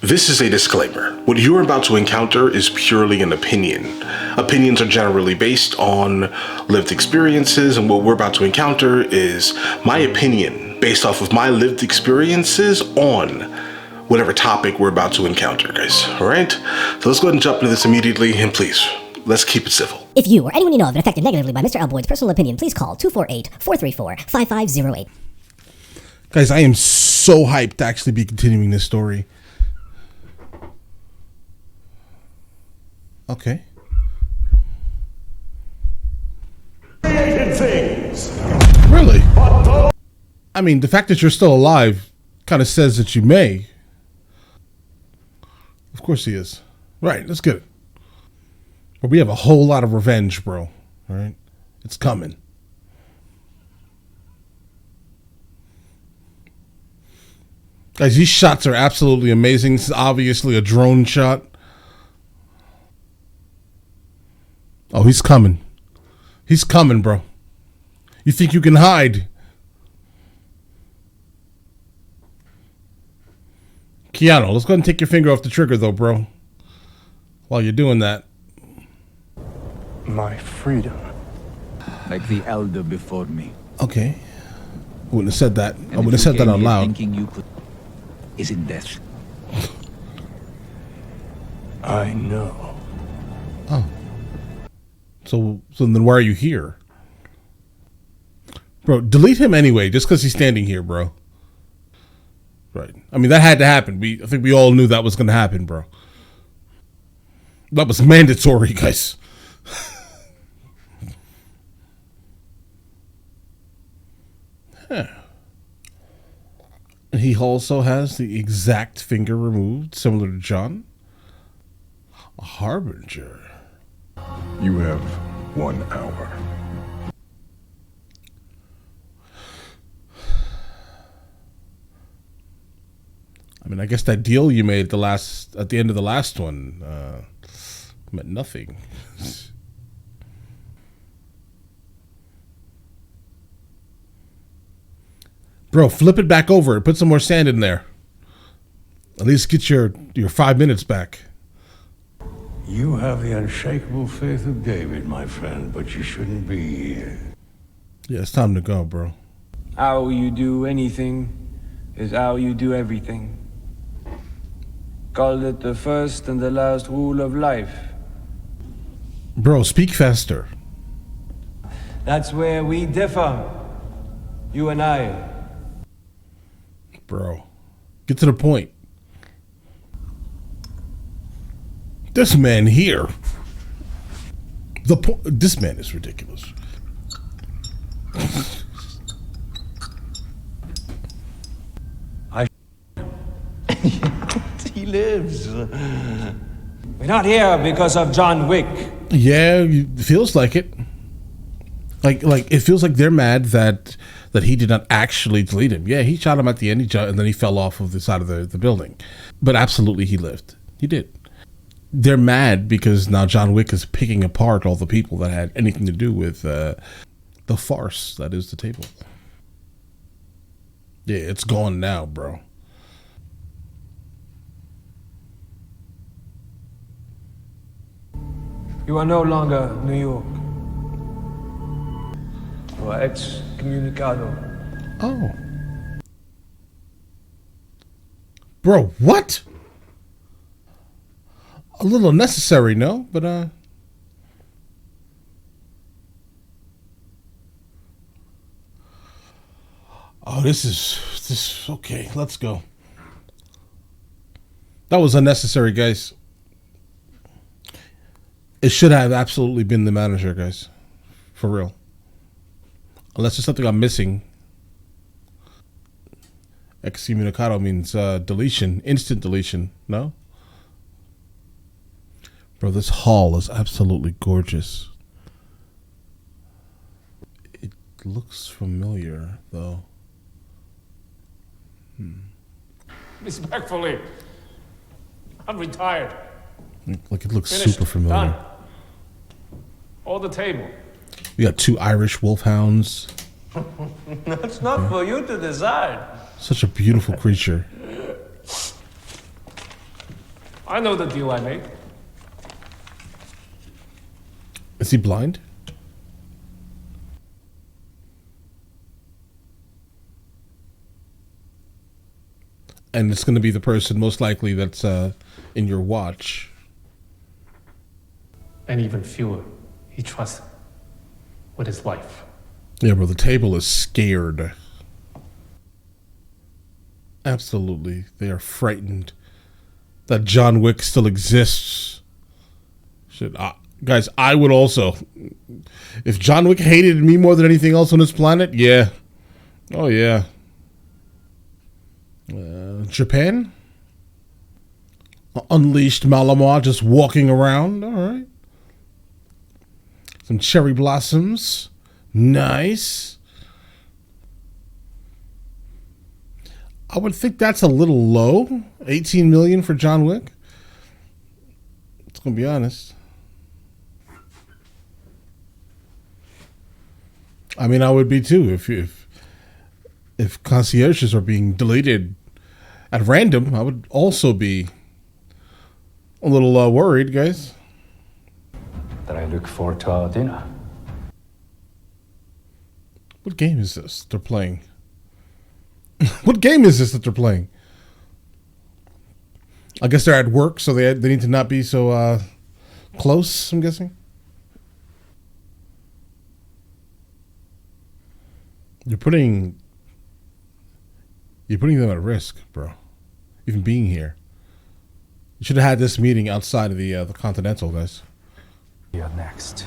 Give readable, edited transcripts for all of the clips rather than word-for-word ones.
This is a disclaimer. What you're about to encounter is purely an opinion. Opinions are generally based on lived experiences, and what we're about to encounter is my opinion based off of my lived experiences on whatever topic we're about to encounter, guys. All right? So let's go ahead and jump into this immediately, and please, let's keep it civil. If you or anyone you know have been affected negatively by Mr. MRLBOYD's personal opinion, please call 248-434-5508. Guys, I am so hyped to actually be continuing this story. Okay. Things. Really? I mean, the fact that you're still alive kind of says that you may. Of course he is. Right, let's get it. But we have a whole lot of revenge, bro. All right? It's coming. Guys, these shots are absolutely amazing. This is obviously a drone shot. Oh, he's coming. He's coming, bro. You think you can hide? Keanu, let's go ahead and take your finger off the trigger, though, bro. While you're doing that. My freedom. Like the elder before me. Okay. I wouldn't have said that. And I wouldn't have said that out loud. Thinking you could is in death. I know. Oh. So then why are you here? Bro, delete him anyway, just because he's standing here, bro. Right. I mean, that had to happen. I think we all knew that was going to happen, bro. That was mandatory, guys. Huh. And he also has the exact finger removed, similar to John. A harbinger. You have 1 hour. I mean, I guess that deal you made at the end of the last one meant nothing. Bro, flip it back over. Put some more sand in there. At least get your 5 minutes back. You have the unshakable faith of David, my friend, but you shouldn't be here. Yeah, it's time to go, bro. How you do anything is how you do everything. Call it the first and the last rule of life. Bro, speak faster. That's where we differ, you and I. Bro, get to the point. This man here. This man is ridiculous. He lives. We're not here because of John Wick. Yeah, it feels like it. Like it feels like they're mad that he did not actually delete him. Yeah, he shot him at the end, and then he fell off of the side of the building. But absolutely, he lived. He did. They're mad because now John Wick is picking apart all the people that had anything to do with the farce that is the table. Yeah, it's gone now, bro. You are no longer New York. You are excommunicado. Oh. Bro, what? A little unnecessary, no? But, oh, this is, okay, let's go. That was unnecessary, guys. It should have absolutely been the manager, guys. For real. Unless there's something I'm missing. Excommunicado means deletion, instant deletion, no? Bro, this hall is absolutely gorgeous. It looks familiar, though. Respectfully, I'm retired. Like it looks Finished. super familiar. Done. All the table. We got 2 Irish wolfhounds. That's not for you to decide. Such a beautiful creature. I know the deal I made. Is he blind? And it's going to be the person most likely that's in your watch. And even fewer he trusts with his life. Yeah, bro, the table is scared. Absolutely. They are frightened that John Wick still exists. Shit, guys, I would also. If John Wick hated me more than anything else on this planet, yeah. Oh, yeah. Japan? Unleashed Malamar just walking around. All right. Some cherry blossoms. Nice. I would think that's a little low. 18 million for John Wick. It's gonna be honest. I mean, I would be too if concierges are being deleted at random. I would also be a little worried, guys. That I look forward to our dinner. What game is this they're playing? What game is this that they're playing? I guess they're at work, so they need to not be so close, I'm guessing. You're putting them at risk, bro. Even being here. You should have had this meeting outside of the Continental, guys. You're next.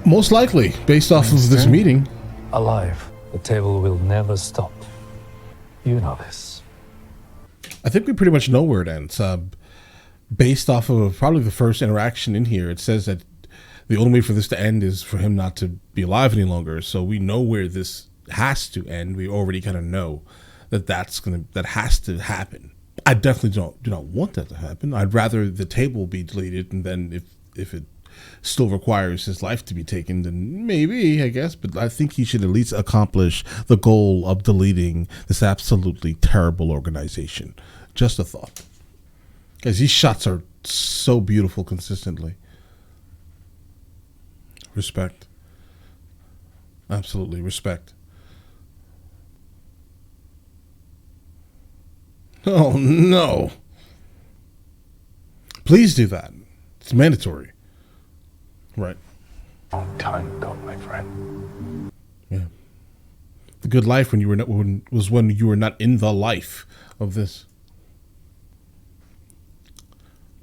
Most likely, based off of this meeting. Alive. The table will never stop. You know this. I think we pretty much know where it ends. Based off of probably the first interaction in here, it says that the only way for this to end is for him not to be alive any longer. So we know where this has to end. We already kind of know that that has to happen. I definitely do not want that to happen. I'd rather the table be deleted, and then if it still requires his life to be taken, then maybe, I guess. But I think he should at least accomplish the goal of deleting this absolutely terrible organization. Just a thought. Guys, these shots are so beautiful consistently. Respect. Absolutely respect. Oh, no. Please do that. It's mandatory. Right. Long time ago, my friend. Yeah. The good life when you were was when you were not in the life of this.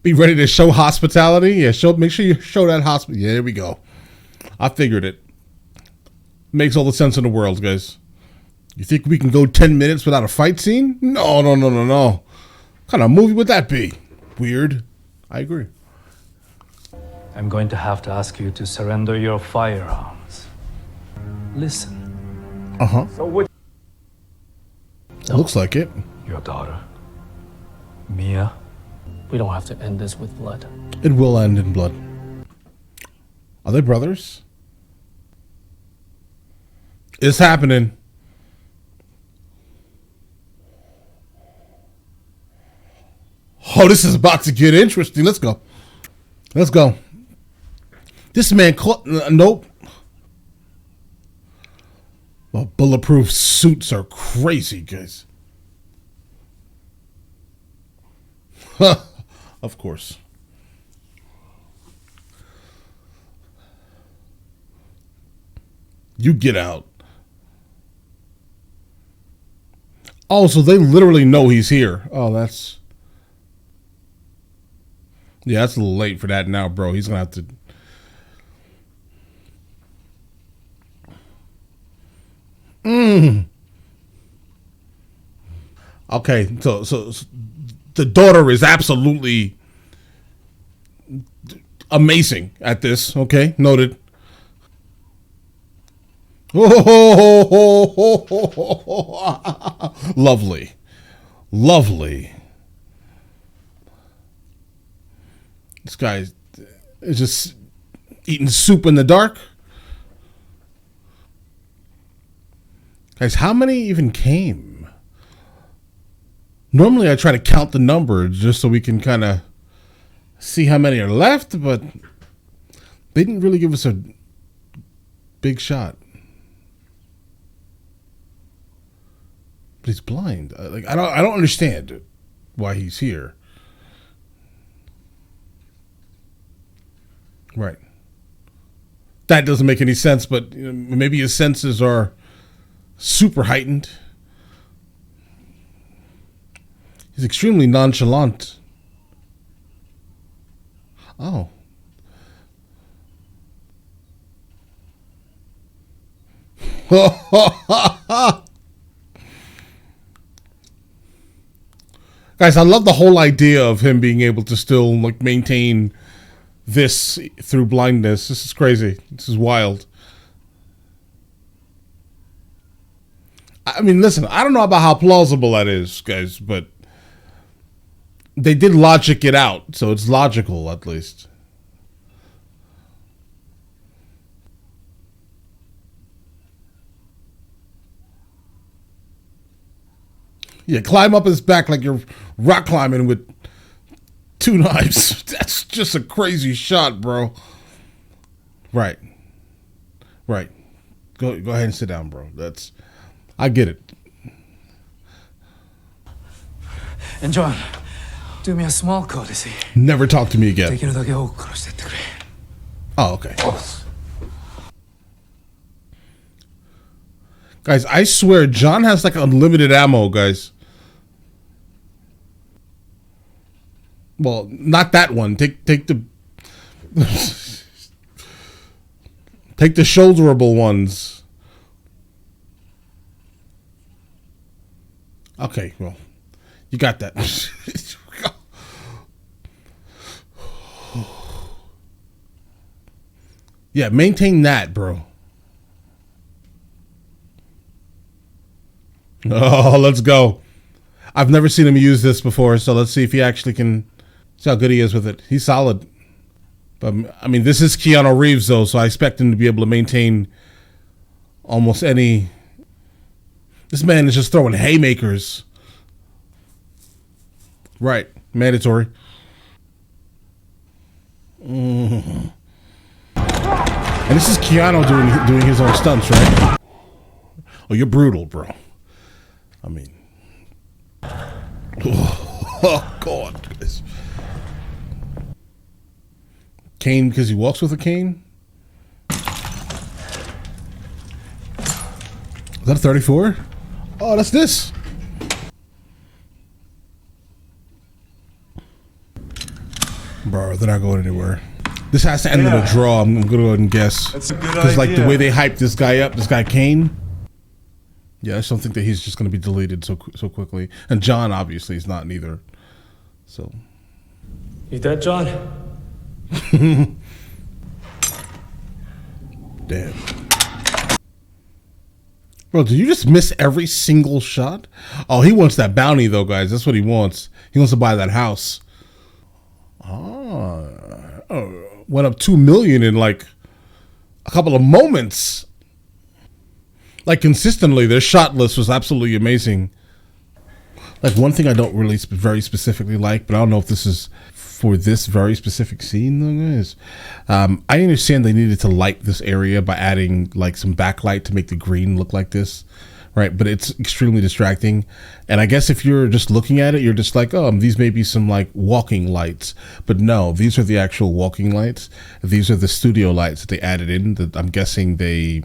Be ready to show hospitality. Yeah, make sure you show that hospitality. Yeah, there we go. I figured it. Makes all the sense in the world, guys. You think we can go 10 minutes without a fight scene? No. What kind of movie would that be? Weird. I agree. I'm going to have to ask you to surrender your firearms. Listen. Uh-huh. So what? Looks like it. Your daughter, Mia. We don't have to end this with blood. It will end in blood. Are they brothers? It's happening. Oh, this is about to get interesting. Let's go. This man caught. Nope. Well, bulletproof suits are crazy, guys. Huh. Of course. You get out. Oh, so they literally know he's here. Oh, that's... Yeah, that's a little late for that now, bro. He's going to have to... Okay, so the daughter is absolutely amazing at this. Okay, noted. Oh, lovely. This guy is just eating soup in the dark. Guys, how many even came? Normally I try to count the number just so we can kind of see how many are left, but they didn't really give us a big shot. But he's blind. Like I don't understand why he's here. Right. That doesn't make any sense, but maybe his senses are super heightened. He's extremely nonchalant. Oh. Guys, I love the whole idea of him being able to still like maintain this through blindness. This is crazy. This is wild. I mean, listen, I don't know about how plausible that is, guys, but they did logic it out, so it's logical at least. Yeah, climb up his back like you're rock climbing with 2 knives. That's just a crazy shot, bro. Right. Right. Go ahead and sit down, bro. I get it. And John, do me a small courtesy. Never talk to me again. Oh, okay. Guys, I swear, John has like unlimited ammo, guys. Well, not that one. Take the take the shoulderable ones. Okay, well, you got that. Yeah, maintain that, bro. Oh, let's go. I've never seen him use this before, so let's see if he actually can. See how good he is with it. He's solid. But, I mean, this is Keanu Reeves, though, so I expect him to be able to maintain almost any. This man is just throwing haymakers. Right. Mandatory. And this is Keanu doing his own stunts, right? Oh, you're brutal, bro. I mean. Oh, God. Cane because he walks with a cane? Is that a 34? Oh, that's this. Bro, they're not going anywhere. This has to end in a draw. I'm going to go ahead and guess. That's a good idea. Because like the way they hyped this guy up, this guy Kane. Yeah, I just don't think that he's just going to be deleted so quickly. And John obviously is not neither. So. You dead, John? Damn. Bro, did you just miss every single shot? Oh, he wants that bounty though, guys. That's what he wants. He wants to buy that house. Oh, went up 2 million in like a couple of moments. Like consistently, their shot list was absolutely amazing. Like one thing I don't really very specifically like, but I don't know if this is for this very specific scene though, guys. I understand they needed to light this area by adding like some backlight to make the green look like this, right? But it's extremely distracting. And I guess if you're just looking at it, you're just like, oh, these may be some like walking lights. But no, these are the actual walking lights. These are the studio lights that they added in. That I'm guessing they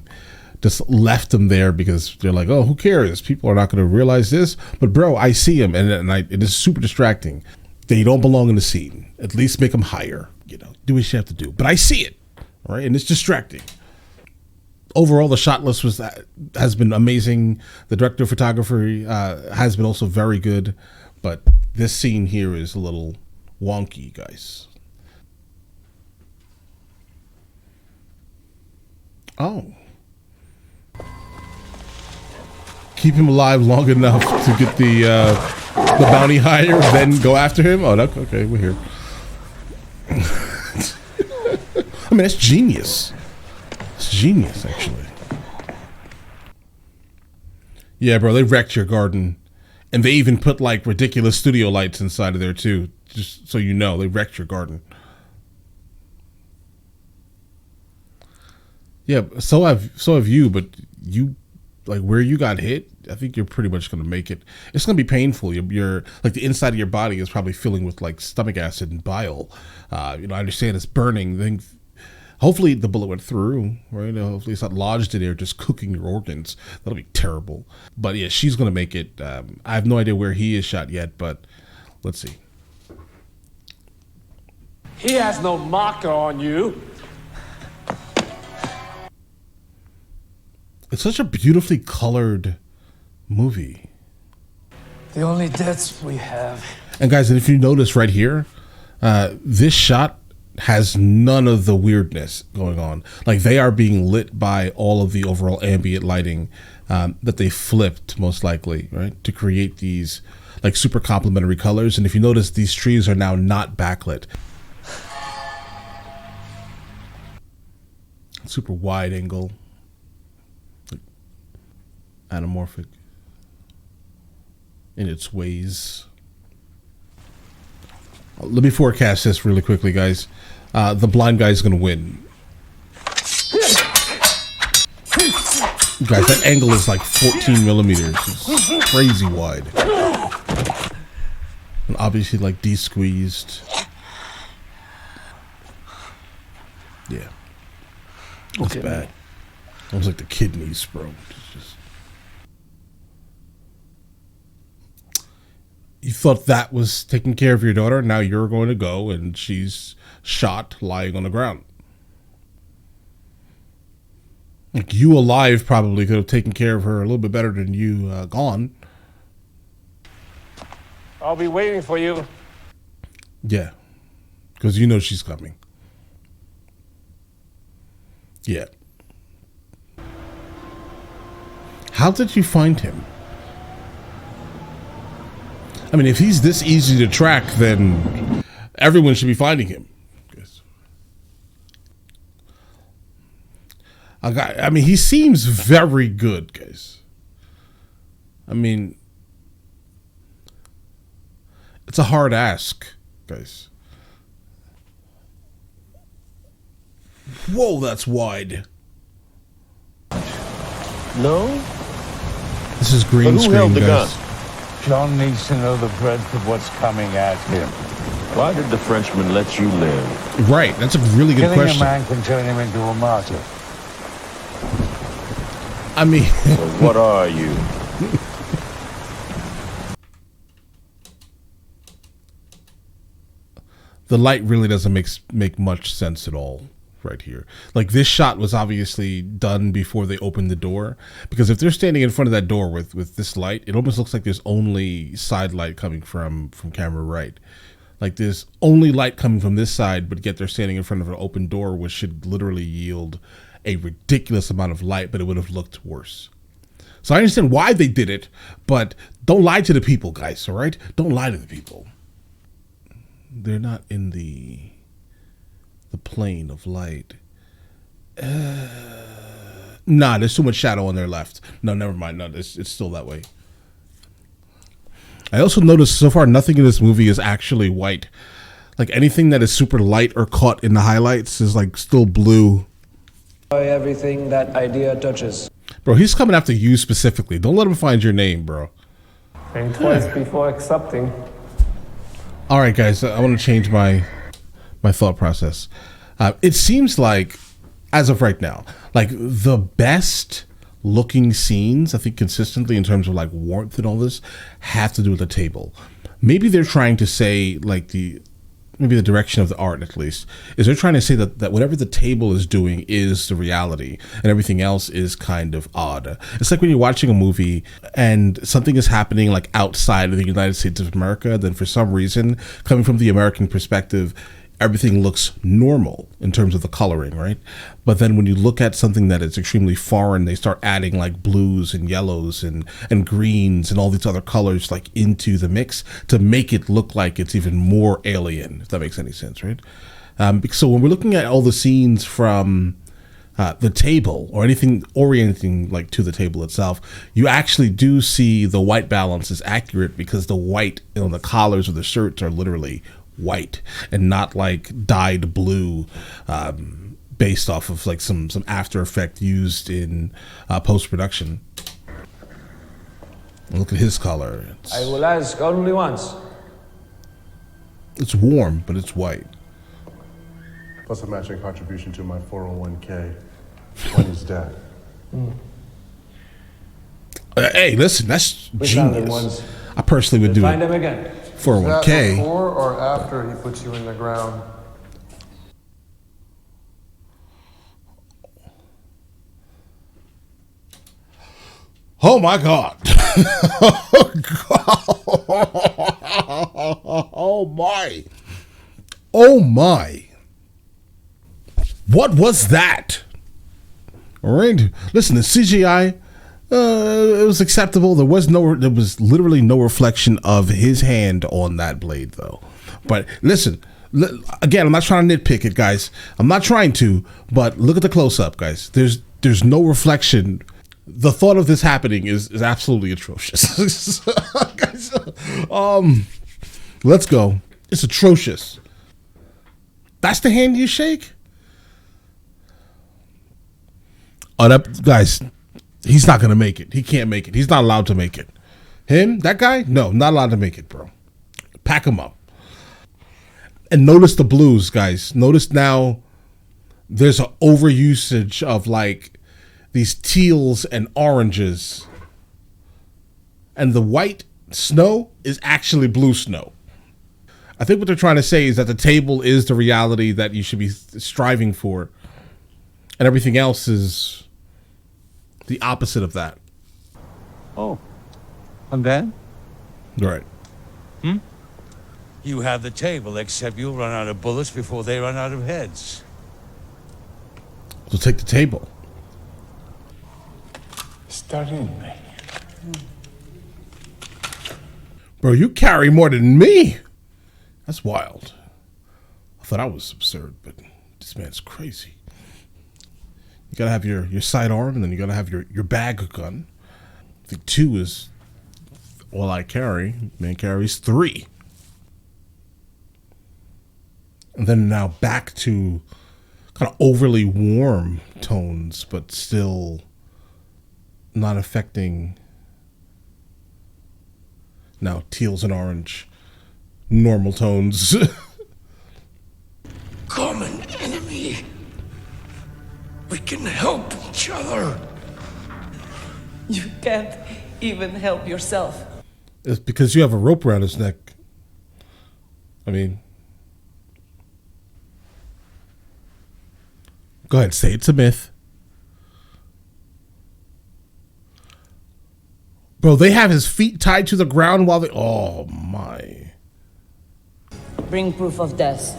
just left them there because they're like, oh, who cares? People are not going to realize this. But bro, I see them, and it is super distracting. They don't belong in the scene. At least make them higher. You know, do what you have to do. But I see it, all right? And it's distracting. Overall, the shot list has been amazing. The director of photography has been also very good. But this scene here is a little wonky, guys. Oh. Keep him alive long enough to get the bounty higher, then go after him? Oh, okay, we're here. I mean, that's genius. It's genius, actually. Yeah, bro, they wrecked your garden. And they even put like ridiculous studio lights inside of there too, just so you know, they wrecked your garden. Yeah, so have you, but you, like where you got hit, I think you're pretty much going to make it. It's going to be painful. You're like the inside of your body is probably filling with like stomach acid and bile. I understand it's burning. Then hopefully the bullet went through, right? Hopefully it's not lodged in there, just cooking your organs. That'll be terrible. But yeah, she's going to make it. I have no idea where he is shot yet, but let's see. He has no marker on you. It's such a beautifully colored movie. The only debts we have. And guys, and if you notice right here, this shot has none of the weirdness going on. Like they are being lit by all of the overall ambient lighting that they flipped most likely, right? To create these like super complementary colors. And if you notice, these trees are now not backlit. Super wide angle. Anamorphic in its ways. Let me forecast this really quickly, guys. The blind guy is going to win. Guys, that angle is like 14 millimeters. It's crazy wide. And obviously like de-squeezed. Yeah. That's bad. Almost like the kidneys, bro. It's just... You thought that was taking care of your daughter. Now you're going to go and she's shot lying on the ground. Like you alive probably could have taken care of her a little bit better than you gone. I'll be waiting for you. Yeah. Because you know she's coming. Yeah. How did you find him? I mean, if he's this easy to track, then everyone should be finding him. I mean, he seems very good, guys. I mean, it's a hard ask, guys. Whoa, that's wide. No? This is green screen, guys. John needs to know the breadth of what's coming at him. Why did the Frenchman let you live? Right, that's a really good Killing question. a man can turn him into a martyr. I mean... So what are you? The light really doesn't make much sense at all right here. Like this shot was obviously done before they opened the door, because if they're standing in front of that door with this light, it almost looks like there's only side light coming from camera right. Like there's only light coming from this side, but yet they're standing in front of an open door, which should literally yield a ridiculous amount of light, but it would have looked worse. So I understand why they did it, but don't lie to the people, guys, all right? Don't lie to the people. They're not in the plane of light. Nah, there's too much shadow on their left. No, never mind. No, it's still that way. I also noticed so far nothing in this movie is actually white. Like anything that is super light or caught in the highlights is like still blue. Everything that idea touches. Bro, he's coming after you specifically. Don't let him find your name, bro. Think twice before accepting. All right, guys, I want to change my thought process. It seems like, as of right now, like the best looking scenes, I think consistently in terms of like warmth and all this, have to do with the table. Maybe they're trying to say like maybe the direction of the art at least, is they're trying to say that whatever the table is doing is the reality and everything else is kind of odd. It's like when you're watching a movie and something is happening like outside of the United States of America, then for some reason, coming from the American perspective, everything looks normal in terms of the coloring, right? But then when you look at something that is extremely foreign, they start adding like blues and yellows and greens and all these other colors like into the mix to make it look like it's even more alien, if that makes any sense, right? So when we're looking at all the scenes from the table or anything orienting like to the table itself, you actually do see the white balance is accurate because the white, the collars of the shirts are literally white and not like dyed blue, based off of like some after effect used in post-production. Look at his color. I will ask only once. It's warm, but it's white. Plus a matching contribution to my 401k when he's dead. Hey, listen, that's genius. I personally would do Find it him again. 401k. Is that before or after he puts you in the ground? Oh my God. Oh God. Oh my. Oh my. What was that? All right. Listen, the CGI, it was acceptable. There was literally no reflection of his hand on that blade though. But listen, again, I'm not trying to nitpick it, guys. I'm not trying to, but look at the close up, guys. There's no reflection. The thought of this happening is absolutely atrocious. Guys, let's go. It's atrocious. That's the hand you shake? Oh, that guys, he's not gonna make it. He can't make it. He's not allowed to make it. Him, that guy, no, not allowed to make it, bro. Pack him up. And notice the blues, guys. Notice now there's an overusage of like these teals and oranges, and the white snow is actually blue snow. I think what they're trying to say is that the table is the reality that you should be striving for, and everything else is the opposite of that. Oh, and then? Right. You have the table, except you'll run out of bullets before they run out of heads. So take the table. Studying me. Bro, you carry more than me. That's wild. I thought I was absurd, but this man's crazy. You gotta have your sidearm, and then you gotta have your bag gun. I think 2 is all I carry. Man carries 3. And then now back to kind of overly warm tones, but still not affecting. Now teals and orange, normal tones. Common enemy. We can help each other. You can't even help yourself. It's because you have a rope around his neck. I mean, go ahead, say it's a myth. Bro, they have his feet tied to the ground while they... Oh, my. Bring proof of death.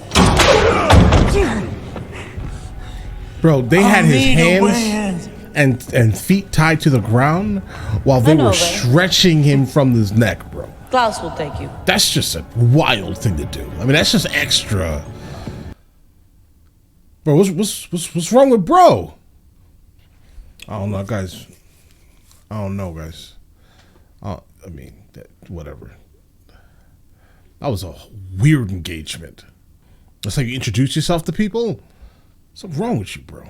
Bro, they had his hands and feet tied to the ground while they were stretching him from his neck, bro. Klaus will take you. That's just a wild thing to do. I mean, that's just extra. Bro, what's wrong with bro? I don't know, guys. I don't know, guys. I mean, whatever. That was a weird engagement. That's how you introduce yourself to people? What's wrong with you, bro?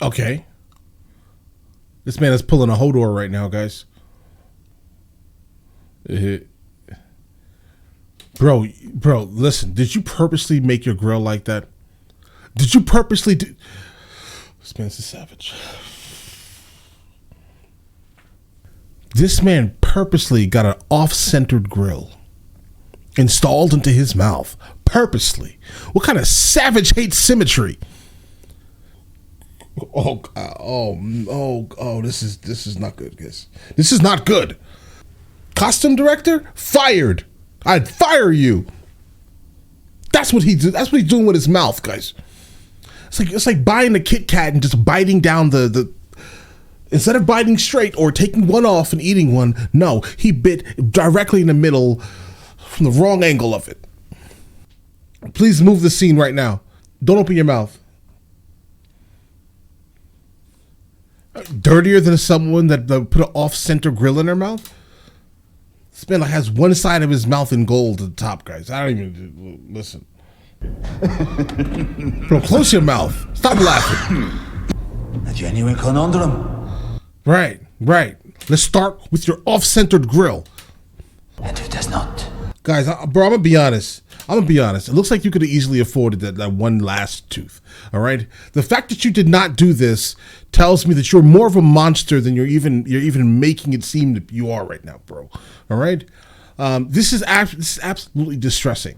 Okay. This man is pulling a Hodor right now, guys. Bro, listen. Did you purposely make your grill like that? Did you purposely do... This man's a savage. This man purposely got an off-centered grill installed into his mouth. Purposely. What kind of savage hate symmetry? Oh, this is not good, guys. This is not good. Costume director fired. I'd fire you. That's what he did. That's what he's doing with his mouth, guys. It's like buying a Kit Kat and just biting down the instead of biting straight or taking one off and eating one. No, he bit directly in the middle from the wrong angle of it. Please move the scene right now. Don't open your mouth. Dirtier than someone that put an off-center grill in their mouth? This man has one side of his mouth in gold at the top, guys. I don't even listen. Bro, close your mouth. Stop laughing. A genuine conundrum. Right. Let's start with your off-centered grill. And who does not? Guys, bro, I'm gonna be honest. It looks like you could have easily afforded that one last tooth. All right. The fact that you did not do this tells me that you're more of a monster than you're even making it seem that you are right now, bro. All right. This is absolutely distressing.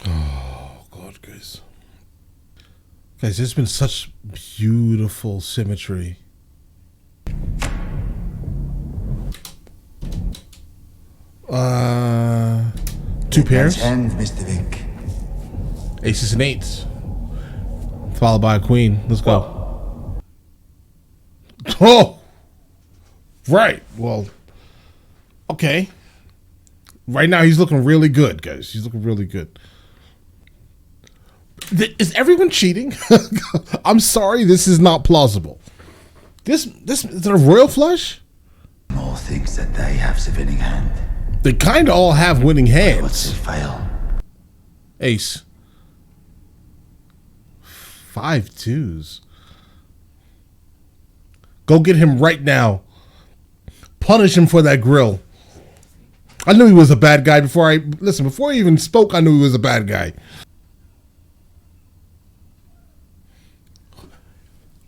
Oh God, guys. Guys, there's been such beautiful symmetry. Two pairs. Hand, Mr. Wick. Aces and eights. Followed by a queen. Let's go. Oh! Right. Well, okay. Right now, he's looking really good, guys. He's looking really good. Is everyone cheating? I'm sorry, this is not plausible. This is it a royal flush? All thinks that they have the winning hand. They kind of all have winning hands. What's the fail? Ace. 5 twos. Go get him right now. Punish him for that grill. I knew he was a bad guy before he even spoke. I knew he was a bad guy.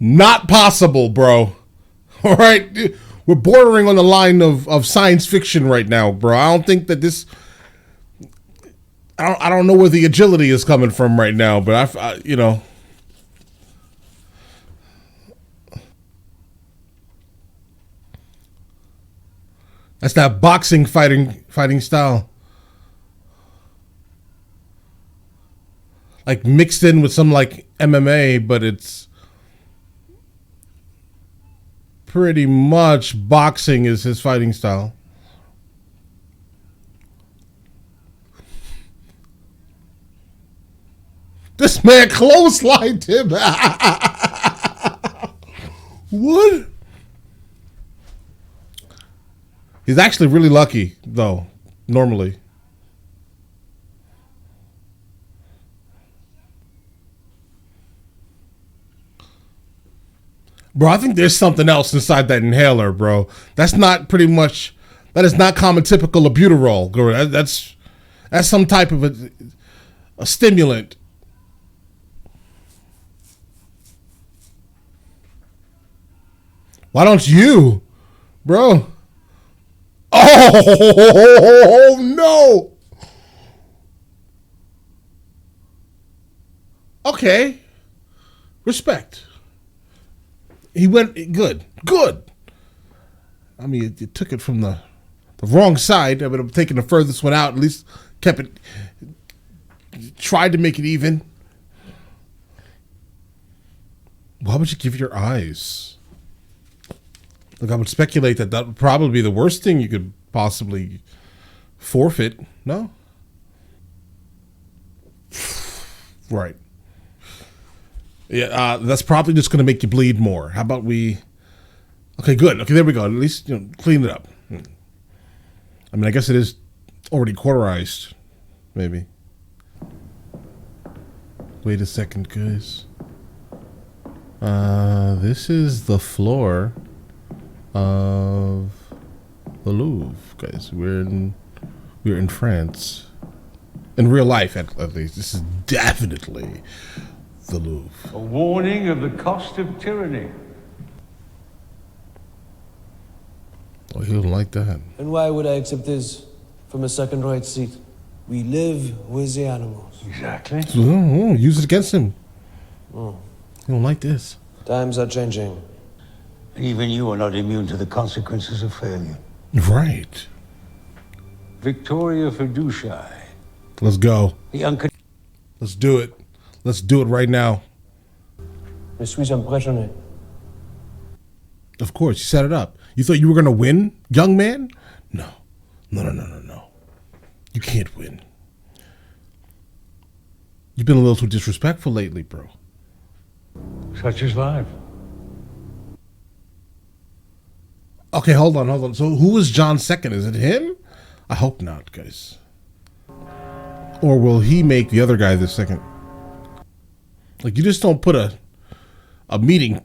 Not possible, bro. All right. We're bordering on the line of science fiction right now, bro. I don't think that this. I don't know where the agility is coming from right now, but you know. That's that boxing fighting style. Like mixed in with some like MMA, but it's pretty much boxing is his fighting style. This man clotheslined him. What? He's actually really lucky, though, normally. Bro, I think there's something else inside that inhaler, bro. That is not common typical albuterol. That's some type of a stimulant. Why don't you, bro? Oh no! Okay, respect. He went good. I mean, it took it from the wrong side. I would have taken the furthest one out. At least kept it. Tried to make it even. Why would you give your eyes? Look, I would speculate that would probably be the worst thing you could possibly forfeit. No? Right. Yeah, that's probably just going to make you bleed more. How about we... Okay, good. Okay, there we go. At least, clean it up. I mean, I guess it is already cauterized. Maybe. Wait a second, guys. This is the floor of the Louvre, guys. We're in France. In real life, at least. This is definitely the Louvre. A warning of the cost of tyranny. Oh, he don't like that. And why would I accept this from a second-rate seat? We live with the animals. Exactly. So, use it against him. Oh. He don't like this. Times are changing. Even you are not immune to the consequences of failure. Right. Victoria Fiduciae. Let's go. The Let's do it. Let's do it right now. Je suis impressionné. Of course, you set it up. You thought you were going to win, young man? No. You can't win. You've been a little too disrespectful lately, bro. Such is life. Okay, hold on. So who is John second? Is it him? I hope not, guys. Or will he make the other guy the second? Like, you just don't put a meeting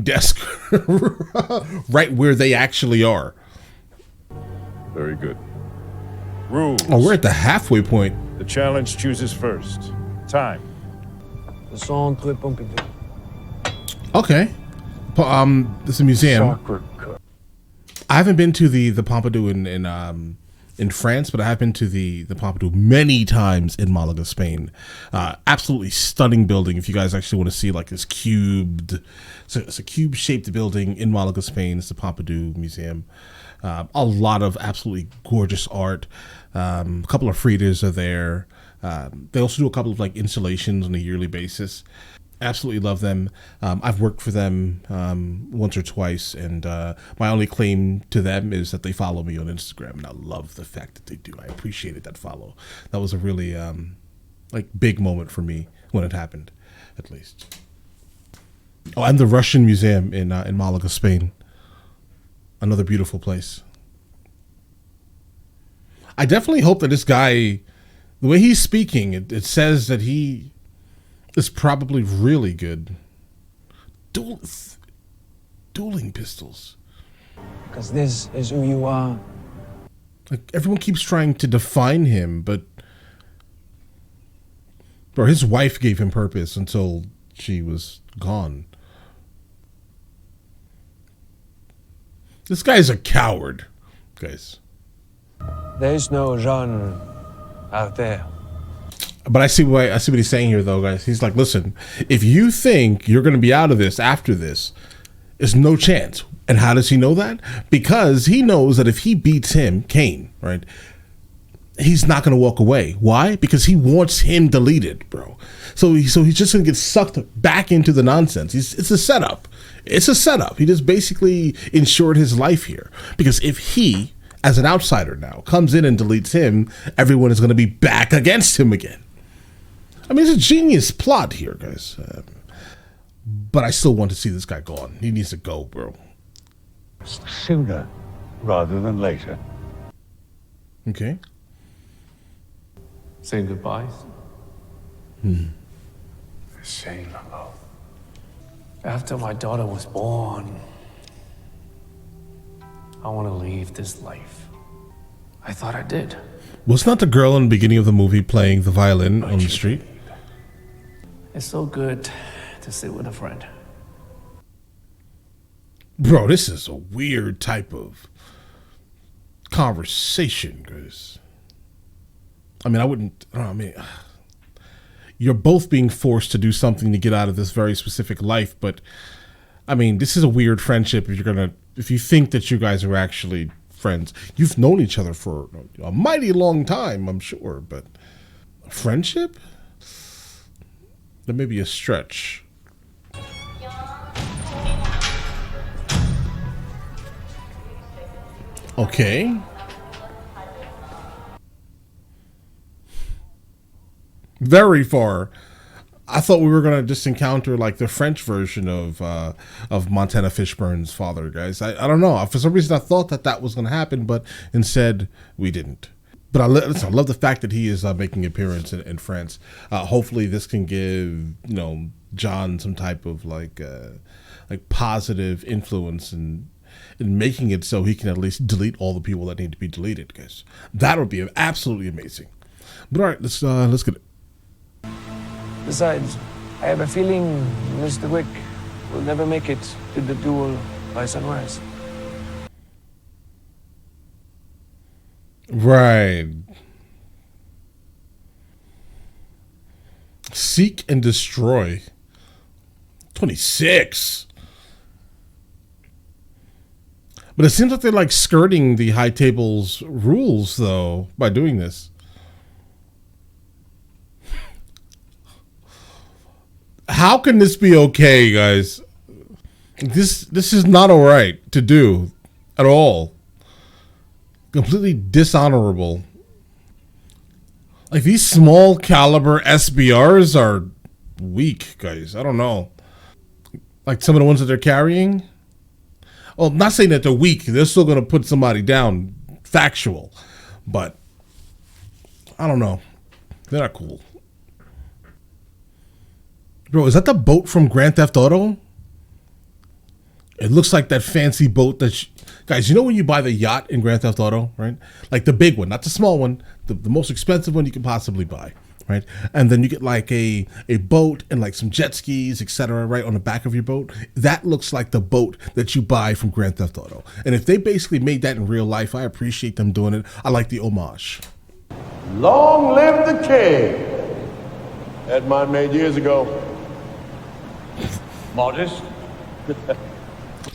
desk right where they actually are. Very good. Rules. Oh, we're at the halfway point. The challenge chooses first. Time. The Centre Pompidou. Okay. This is a museum. I haven't been to the Pompidou in France, but I have been to the Pompidou many times in Malaga, Spain. Absolutely stunning building. If you guys actually want to see like this it's a cube-shaped building in Malaga, Spain. It's the Pompidou Museum. A lot of absolutely gorgeous art. A couple of Fridas are there. They also do a couple of like installations on a yearly basis. Absolutely love them. I've worked for them once or twice, and my only claim to them is that they follow me on Instagram, and I love the fact that they do. I appreciated that follow. That was a really like big moment for me when it happened, at least. Oh, and the Russian Museum in Malaga, Spain. Another beautiful place. I definitely hope that this guy, the way he's speaking, it says that he is probably really good. Dueling pistols. Because this is who you are. Like, everyone keeps trying to define him, but bro, his wife gave him purpose until she was gone. This guy's a coward, guys. There is no Jean out there. But I see what he's saying here, though, guys. He's like, listen, if you think you're going to be out of this after this, there's no chance. And how does he know that? Because he knows that if he beats him, Kane, right, he's not going to walk away. Why? Because he wants him deleted, bro. So he's just going to get sucked back into the nonsense. It's a setup. It's a setup. He just basically ensured his life here. Because if he, as an outsider now, comes in and deletes him, everyone is going to be back against him again. I mean, it's a genius plot here, guys. But I still want to see this guy gone. He needs to go, bro. Sooner rather than later. Okay. Saying goodbyes. Saying hello. After my daughter was born, I want to leave this life. I thought I did. Was not the girl in the beginning of the movie playing the violin on the street? It's so good to sit with a friend. Bro, this is a weird type of conversation, guys. I mean, you're both being forced to do something to get out of this very specific life, but I mean, this is a weird friendship if you think that you guys are actually friends. You've known each other for a mighty long time, I'm sure, but a friendship? That may be a stretch. Okay. Very far. I thought we were gonna just encounter like the French version of Montana Fishburne's father, guys. I don't know. For some reason, I thought that was gonna happen, but instead we didn't. But I love the fact that he is making an appearance in France. Hopefully, this can give John some type of like positive influence in making it so he can at least delete all the people that need to be deleted, guys. That would be absolutely amazing. But all right, let's get it. Besides, I have a feeling Mr. Wick will never make it to the duel by sunrise. Right. Seek and destroy. 26. But it seems like they're like skirting the high table's rules though by doing this. How can this be okay, guys? This is not all right to do at all. Completely dishonorable. Like, these small caliber SBRs are weak, guys. I don't know. Like some of the ones that they're carrying. Well, I'm not saying that they're weak. They're still going to put somebody down, factual. But I don't know. They're not cool. Bro, is that the boat from Grand Theft Auto? It looks like that fancy boat that... Guys, you know when you buy the yacht in Grand Theft Auto, right? Like the big one, not the small one. The most expensive one you can possibly buy, right? And then you get like a boat and like some jet skis, etc., right, on the back of your boat. That looks like the boat that you buy from Grand Theft Auto. And if they basically made that in real life, I appreciate them doing it. I like the homage. Long live the king! Had mine made years ago. Modest?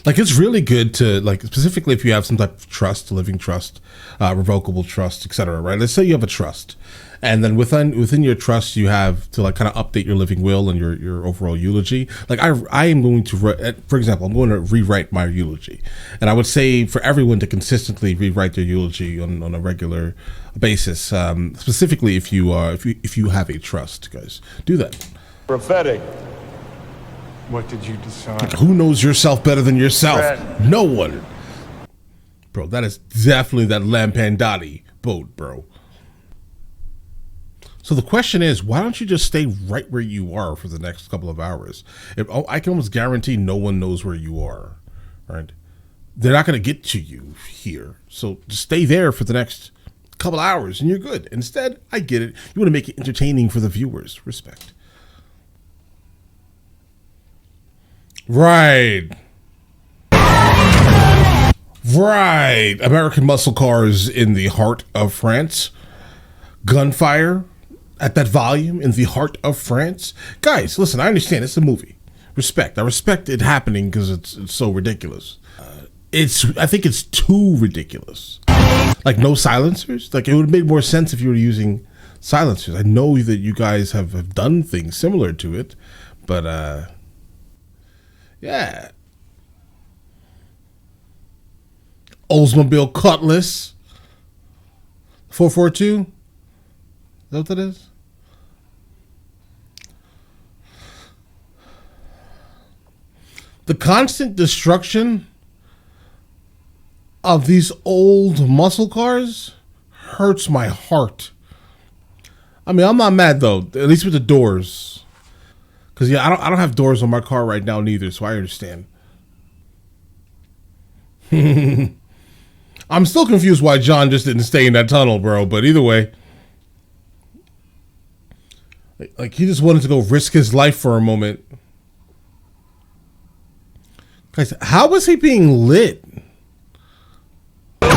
Like, it's really good to, like, specifically if you have some type of trust, living trust, revocable trust, etc., right? Let's say you have a trust, and then within your trust, you have to, like, kind of update your living will and your overall eulogy. Like, I am going to, for example, I'm going to rewrite my eulogy, and I would say for everyone to consistently rewrite their eulogy on a regular basis, specifically if you have a trust, guys, do that. Prophetic. What did you decide? Who knows yourself better than yourself? Fred. No one. Bro, that is definitely that Lampandati boat, bro. So the question is, why don't you just stay right where you are for the next couple of hours? I can almost guarantee no one knows where you are, right? They're not going to get to you here. So just stay there for the next couple hours and you're good. Instead, I get it. You want to make it entertaining for the viewers. Respect. Right. American muscle cars in the heart of France. Gunfire at that volume in the heart of France. Guys, listen, I understand it's a movie. Respect. I respect it happening because it's so ridiculous. I think it's too ridiculous. Like no silencers. Like it would have made more sense if you were using silencers. I know that you guys have done things similar to it, but yeah. Oldsmobile Cutlass 442. Is that what that is? The constant destruction of these old muscle cars hurts my heart. I mean, I'm not mad though, at least with the doors. Because, yeah, I don't have doors on my car right now neither, so I understand. I'm still confused why John just didn't stay in that tunnel, bro. But either way. Like, he just wanted to go risk his life for a moment. Guys, how was he being lit? Oh,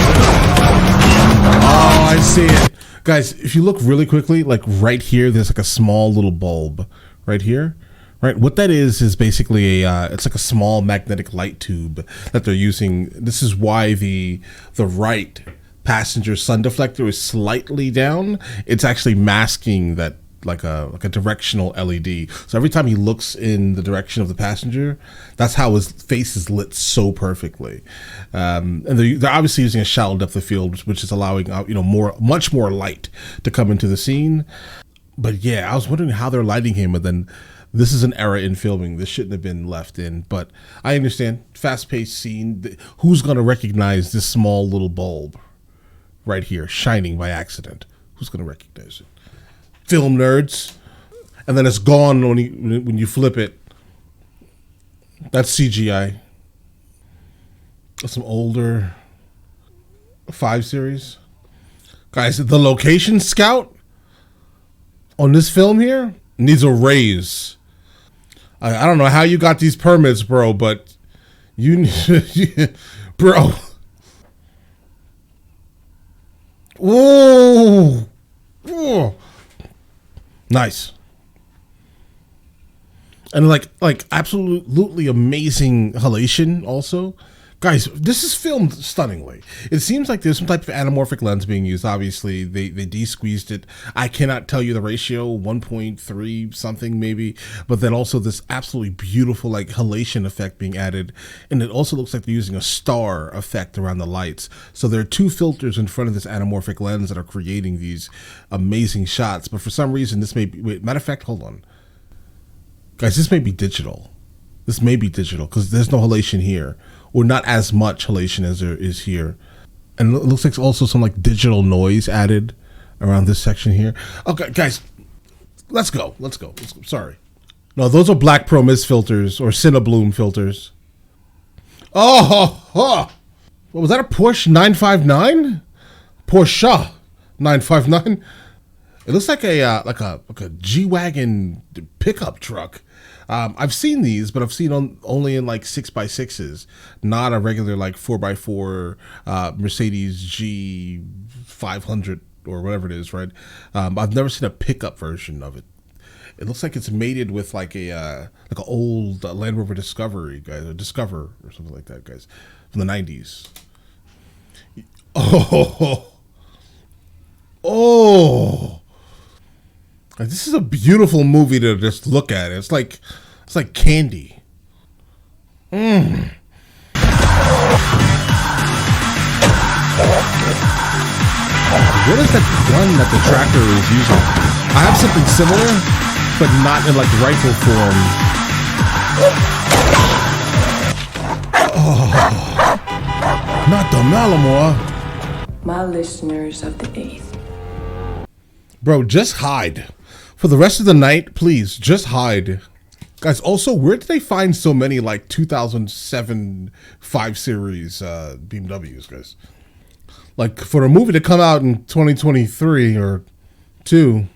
I see it. Guys, if you look really quickly, like right here, there's like a small little bulb right here. Right, what that is basically it's like a small magnetic light tube that they're using. This is why the right passenger sun deflector is slightly down. It's actually masking that like a directional LED. So every time he looks in the direction of the passenger, that's how his face is lit so perfectly. And they're obviously using a shallow depth of field, which is allowing much more light to come into the scene. But yeah, I was wondering how they're lighting him, but then. This is an error in filming. This shouldn't have been left in, but I understand. Fast-paced scene. Who's going to recognize this small little bulb right here shining by accident? Who's going to recognize it? Film nerds. And then it's gone when you flip it. That's CGI. That's some older 5 series. Guys, the location scout on this film here needs a raise. I don't know how you got these permits, bro, but you bro. Ooh. Ooh. Nice. And like absolutely amazing halation also. Guys, this is filmed stunningly. It seems like there's some type of anamorphic lens being used. Obviously, they de-squeezed it. I cannot tell you the ratio, 1.3 something maybe. But then also this absolutely beautiful like halation effect being added. And it also looks like they're using a star effect around the lights. So there are 2 filters in front of this anamorphic lens that are creating these amazing shots. But for some reason, this may be... Wait, matter of fact, hold on. Guys, this may be digital. This may be digital because there's no halation here, or not as much halation as there is here. And it looks like also some like digital noise added around this section here. Okay, guys, let's go. Sorry. No, those are Black Pro Mist filters or Cinebloom filters. Oh, what was that? A Porsche 959? Porsche 959. It looks like a G-Wagon pickup truck. I've seen these, but I've seen only in like 6x6s, not a regular like 4x4 Mercedes G500 or whatever it is, right? I've never seen a pickup version of it. It looks like it's mated with like an old Land Rover Discovery, guys, or Discover or something like that, guys, from the 90s. Oh. This is a beautiful movie to just look at. It's like candy. What is that gun that the tracker is using? I have something similar, but not in like rifle form. Oh, not the Malamore. My listeners of the 8th. Bro, just hide. For the rest of the night, please, just hide. Guys, also, where did they find so many, like, 2007 5 Series BMWs, guys? Like, for a movie to come out in 2023 or 2,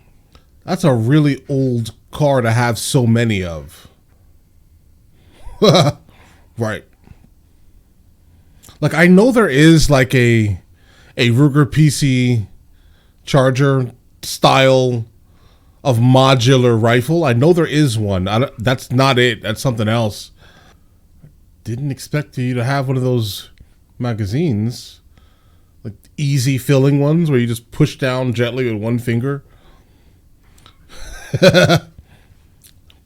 that's a really old car to have so many of. Right. Like, I know there is, like, a Ruger PC Charger style of modular rifle. I know there is one. That's not it. That's something else. Didn't expect you to have one of those magazines, like easy filling ones where you just push down gently with one finger.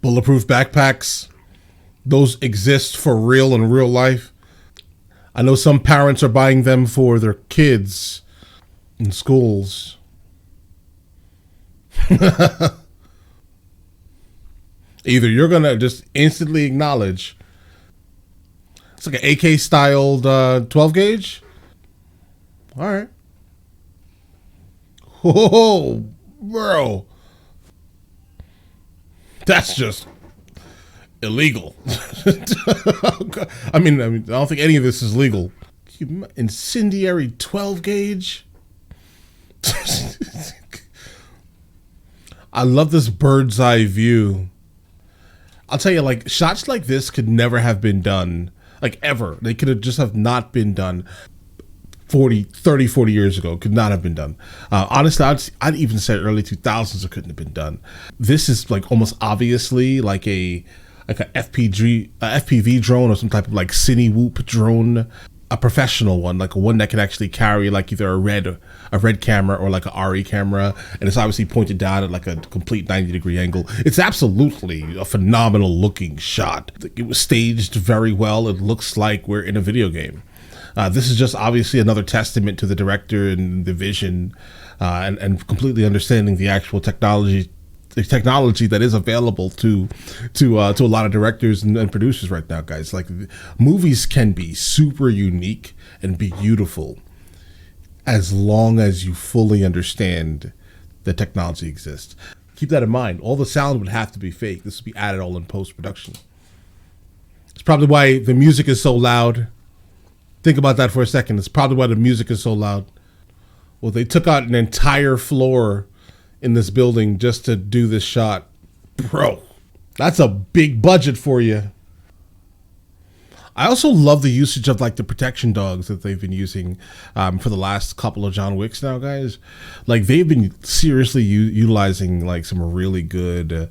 Bulletproof backpacks. Those exist for real in real life. I know some parents are buying them for their kids in schools. Either you're gonna just instantly acknowledge it's like an AK styled 12 gauge. All right. Oh, bro, that's just illegal. I mean, I don't think any of this is legal. Incendiary 12 gauge. I love this bird's eye view. I'll tell you, like, shots like this could never have been done, like, ever. They could have just have not been done 40 years ago. Could not have been done. Honestly, I'd even say early 2000s it couldn't have been done. This is, like, almost obviously like a FPV drone or some type of, like, Cine Whoop drone. A professional one, like one that can actually carry like either a red camera or like a RE camera, and it's obviously pointed down at like a complete 90-degree angle. It's absolutely a phenomenal looking shot. It was staged very well. It looks like we're in a video game. This is just obviously another testament to the director and the vision, and completely understanding the actual technology that is available to a lot of directors and producers right now, guys. Like, movies can be super unique and beautiful as long as you fully understand that technology exists. Keep that in mind. All the sound would have to be fake. This would be added all in post-production. It's probably why the music is so loud. Think about that for a second. It's probably why the music is so loud. Well, they took out an entire floor in this building just to do this shot. Bro, that's a big budget for you. I also love the usage of like the protection dogs that they've been using for the last couple of John Wicks now, guys. Like, they've been seriously utilizing like some really good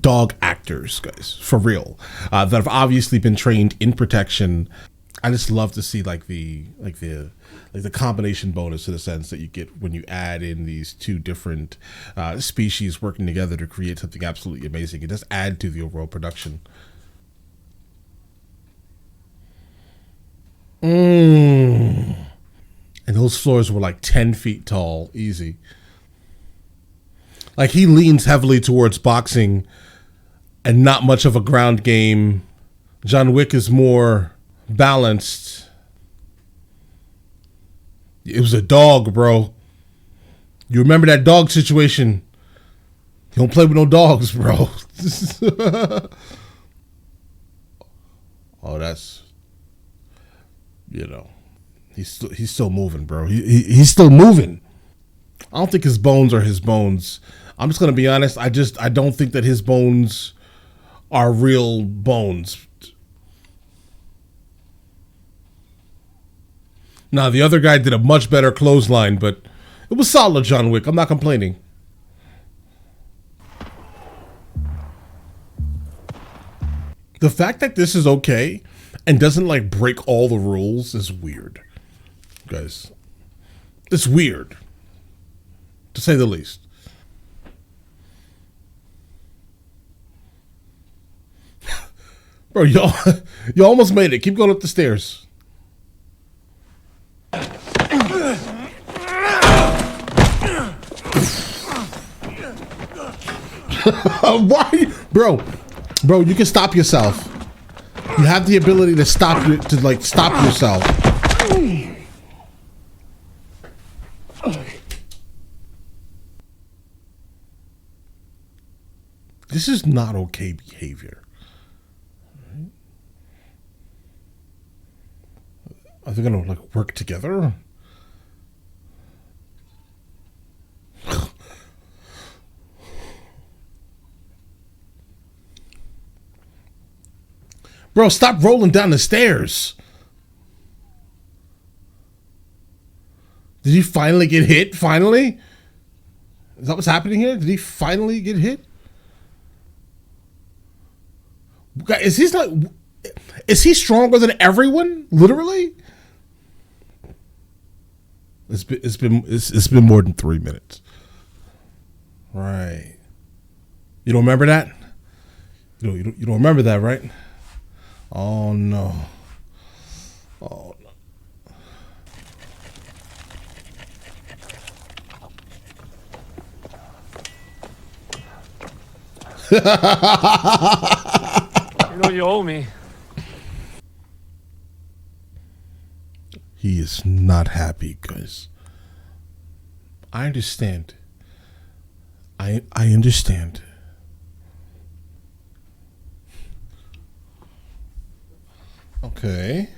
dog actors, guys, for real, that have obviously been trained in protection. I just love to see like the combination bonus, in the sense that you get when you add in these two different species working together to create something absolutely amazing. It does add to the overall production. And those floors were like 10 feet tall, easy. Like, he leans heavily towards boxing and not much of a ground game John Wick is more balanced. It was a dog, bro. You remember that dog situation? You don't play with no dogs, bro. Oh, that's, you know, he's still moving, bro. He's still moving. I don't think his bones are his bones. I'm just gonna be honest. I don't think that his bones are real bones. Now, the other guy did a much better clothesline, but it was solid, John Wick. I'm not complaining. The fact that this is okay and doesn't like break all the rules is weird, guys. It's weird, to say the least. Bro, you almost made it. Keep going up the stairs. Why, bro? Bro, you can stop yourself. You have the ability to stop yourself. This is not okay behavior. Are they gonna like work together? Bro, stop rolling down the stairs. Did he finally get hit? Finally? Is that what's happening here? Did he finally get hit? Is he stronger than everyone? Literally? It's been more than 3 minutes. Right. You don't remember that? You don't remember that, right? Oh no. Oh no. You know you owe me. He is not happy, guys. I understand. I understand. Okay.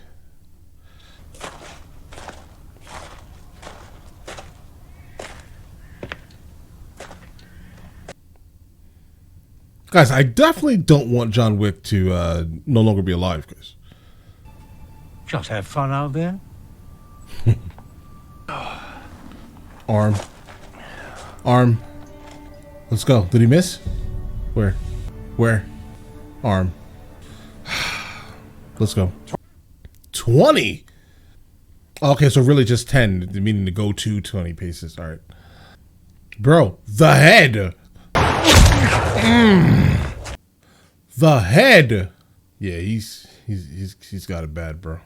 Guys, I definitely don't want John Wick to no longer be alive, guys. Just have fun out there. Arm. Let's go. Did he miss? Where? Arm. Let's go. 20? Okay, so really just 10, meaning to go to 20 paces. All right. Bro, the head. The head. Yeah, he's got it bad, bro.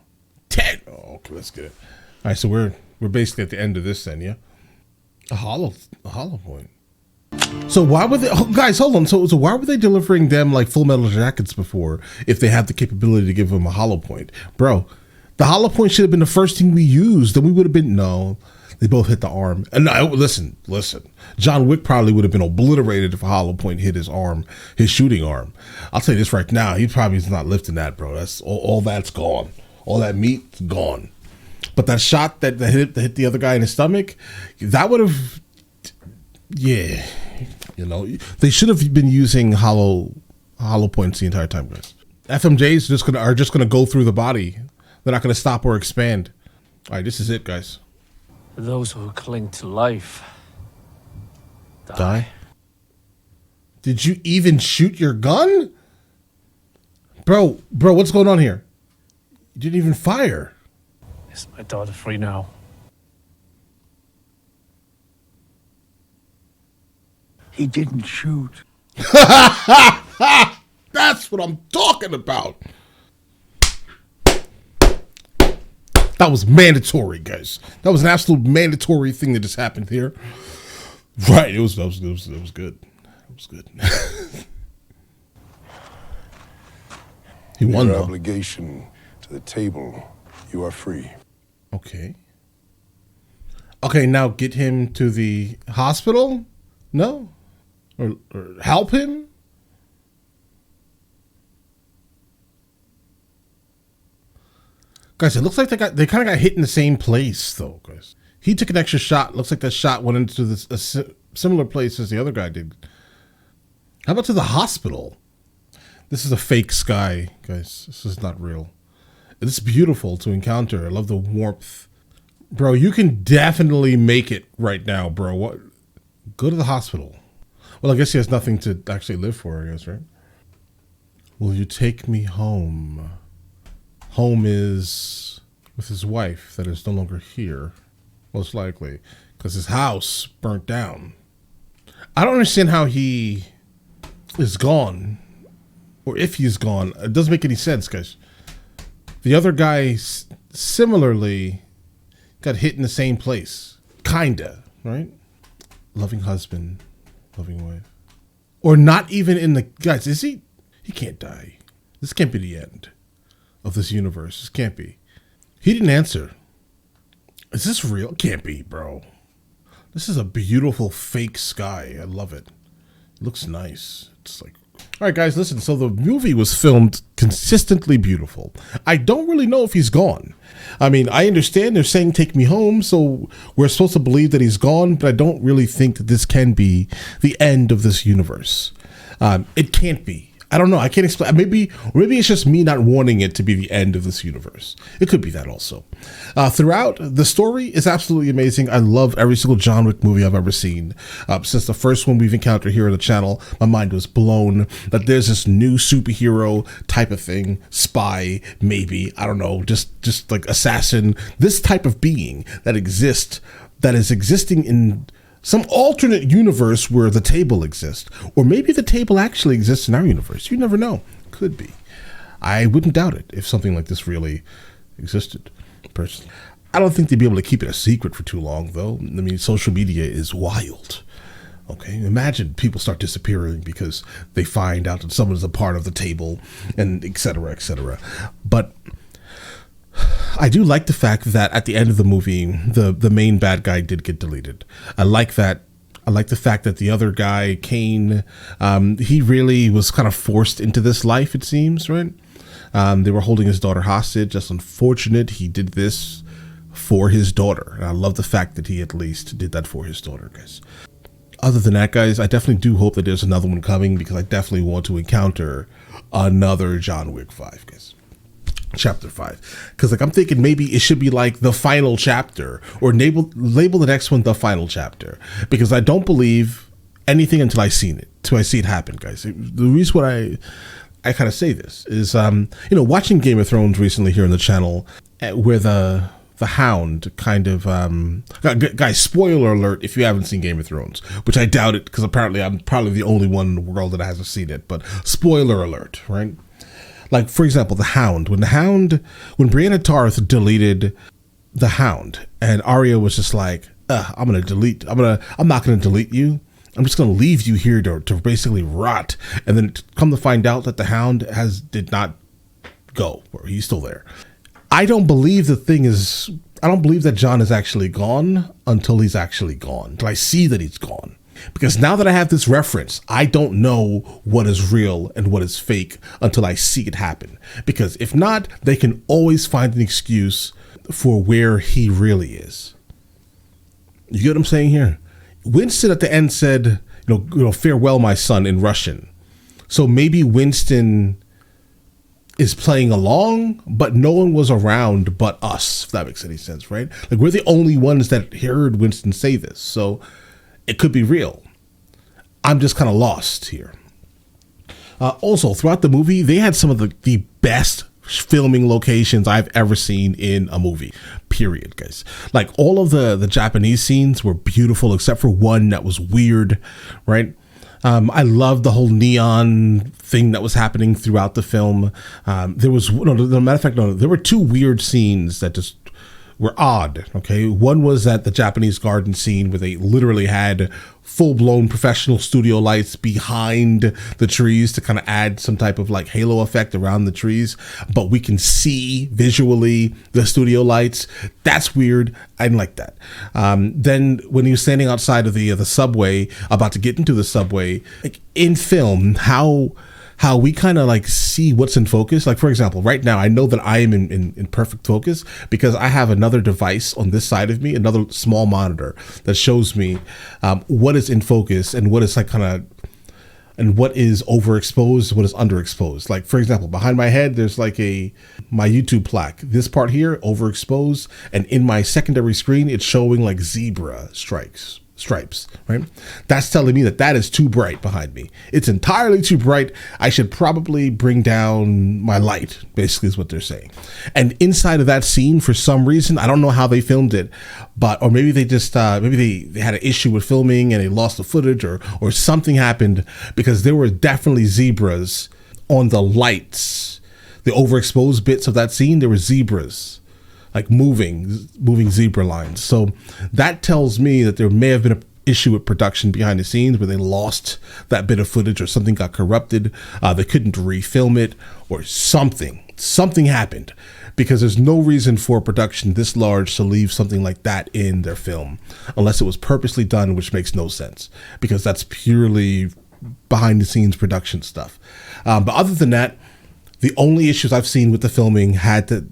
10. Oh, okay, let's get it. All right, so we're basically at the end of this then, yeah? A hollow point. So why were they, guys, hold on. So why were they delivering them like Full Metal Jackets before if they have the capability to give them a hollow point? Bro, the hollow point should have been the first thing we used. Then we would have been, no, they both hit the arm. And no, listen. John Wick probably would have been obliterated if a hollow point hit his arm, his shooting arm. I'll tell you this right now. He probably is not lifting that, bro. That's all that's gone. All that meat's gone. But that shot that hit the other guy in his stomach, that would have, yeah. You know, they should have been using hollow points the entire time, guys. FMJs are just gonna go through the body. They're not gonna stop or expand. All right, this is it, guys. Those who cling to life die. Did you even shoot your gun? Bro, what's going on here? You didn't even fire. Is my daughter free now? He didn't shoot. That's what I'm talking about. That was mandatory, guys. That was an absolute mandatory thing that just happened here. Right, it was good. It was good. He won, Your though. obligation to the table, you are free. Okay. Okay, now get him to the hospital? No? Or help him? Guys, it looks like they kind of got hit in the same place, though, guys. He took an extra shot. Looks like that shot went into a similar place as the other guy did. How about to the hospital? This is a fake sky, guys. This is not real. It's beautiful to encounter. I love the warmth. Bro, you can definitely make it right now, bro. What? Go to the hospital. Well, I guess he has nothing to actually live for, I guess, right? Will you take me home? Home is with his wife that is no longer here, most likely, because his house burnt down. I don't understand how he is gone, or if he's gone. It doesn't make any sense, guys. The other guy similarly got hit in the same place. Kinda, right? Loving husband, loving wife. Or not even in the... Guys, is he... He can't die. This can't be the end of this universe. This can't be. He didn't answer. Is this real? Can't be, bro. This is a beautiful fake sky. I love it. It looks nice. It's like... All right, guys, listen. So the movie was filmed consistently beautiful. I don't really know if he's gone. I mean, I understand they're saying take me home, so we're supposed to believe that he's gone, but I don't really think that this can be the end of this universe. It can't be. I don't know. I can't explain. Maybe it's just me not wanting it to be the end of this universe. It could be that also. Throughout, the story is absolutely amazing. I love every single John Wick movie I've ever seen. Since the first one we've encountered here on the channel, my mind was blown that there's this new superhero type of thing, spy, maybe, I don't know, just like assassin, this type of being that is existing in some alternate universe where the table exists. Or maybe the table actually exists in our universe. You never know. Could be. I wouldn't doubt it if something like this really existed, personally. I don't think they'd be able to keep it a secret for too long, though. I mean, social media is wild. Okay, imagine people start disappearing because they find out that someone is a part of the table, and et cetera, et cetera. But I do like the fact that at the end of the movie, the main bad guy did get deleted. I like that. I like the fact that the other guy, Kane, he really was kind of forced into this life, it seems, right? They were holding his daughter hostage. That's unfortunate. He did this for his daughter. And I love the fact that he at least did that for his daughter, guys. Other than that, guys, I definitely do hope that there's another one coming because I definitely want to encounter another John Wick 5, guys. Chapter 5, because like I'm thinking maybe it should be like the final chapter, or label the next one the final chapter, because I don't believe anything until I see it happen, guys. The reason why I kind of say this is watching Game of Thrones recently here on the channel, where the Hound kind of guys, spoiler alert if you haven't seen Game of Thrones, which I doubt it because apparently I'm probably the only one in the world that hasn't seen it, but spoiler alert, right? Like, for example, the Hound. When Brianna Tarth deleted the Hound, and Arya was just like, I'm not gonna delete you. I'm just gonna leave you here to basically rot. And then come to find out that the Hound did not go, or he's still there. I don't believe that John is actually gone until he's actually gone. Until I see that he's gone. Because now that I have this reference, I don't know what is real and what is fake until I see it happen. Because if not, they can always find an excuse for where he really is. You get what I'm saying here? Winston at the end said, farewell, my son, in Russian. So maybe Winston is playing along, but no one was around but us, if that makes any sense, right? Like, we're the only ones that heard Winston say this. So it could be real. I'm just kind of lost here. Also, throughout the movie, they had some of the best filming locations I've ever seen in a movie, period, guys. Like, all of the Japanese scenes were beautiful, except for one that was weird, right? I loved the whole neon thing that was happening throughout the film. There were two weird scenes that just were odd. Okay, one was at the Japanese garden scene where they literally had full-blown professional studio lights behind the trees to kind of add some type of like halo effect around the trees, but we can see visually the studio lights. That's weird. I didn't like that. Then when he was standing outside of the subway, about to get into the subway, like in film, how we kind of like see what's in focus. Like, for example, right now, I know that I am in perfect focus because I have another device on this side of me, another small monitor that shows me what is in focus and what is like kind of, and what is overexposed, what is underexposed. Like, for example, behind my head, there's like my YouTube plaque. This part here, overexposed, and in my secondary screen, it's showing like zebra stripes, right? That's telling me that is too bright behind me. It's entirely too bright. I should probably bring down my light, basically is what they're saying. And inside of that scene, for some reason, I don't know how they filmed it, or maybe they just, maybe they had an issue with filming and they lost the footage or something happened, because there were definitely zebras on the lights. The overexposed bits of that scene, there were zebras, like moving zebra lines. So that tells me that there may have been an issue with production behind the scenes where they lost that bit of footage or something got corrupted. They couldn't refilm it or something happened, because there's no reason for a production this large to leave something like that in their film unless it was purposely done, which makes no sense because that's purely behind the scenes production stuff. But other than that, the only issues I've seen with the filming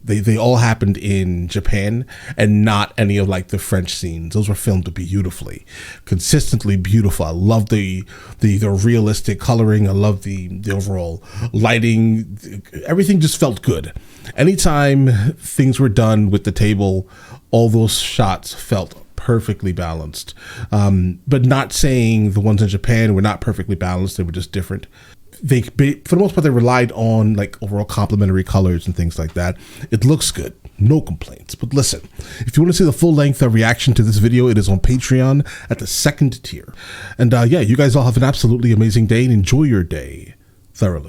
they all happened in Japan and not any of like the French scenes. Those were filmed beautifully, consistently beautiful. I love the realistic coloring. I love the overall lighting. Everything just felt good. Anytime things were done with the table, all those shots felt perfectly balanced. But not saying the ones in Japan were not perfectly balanced. They were just different. For the most part, they relied on like overall complementary colors and things like that. It looks good, no complaints. But listen, if you want to see the full length reaction to this video, it is on Patreon at the 2nd tier. And yeah, you guys all have an absolutely amazing day and enjoy your day thoroughly.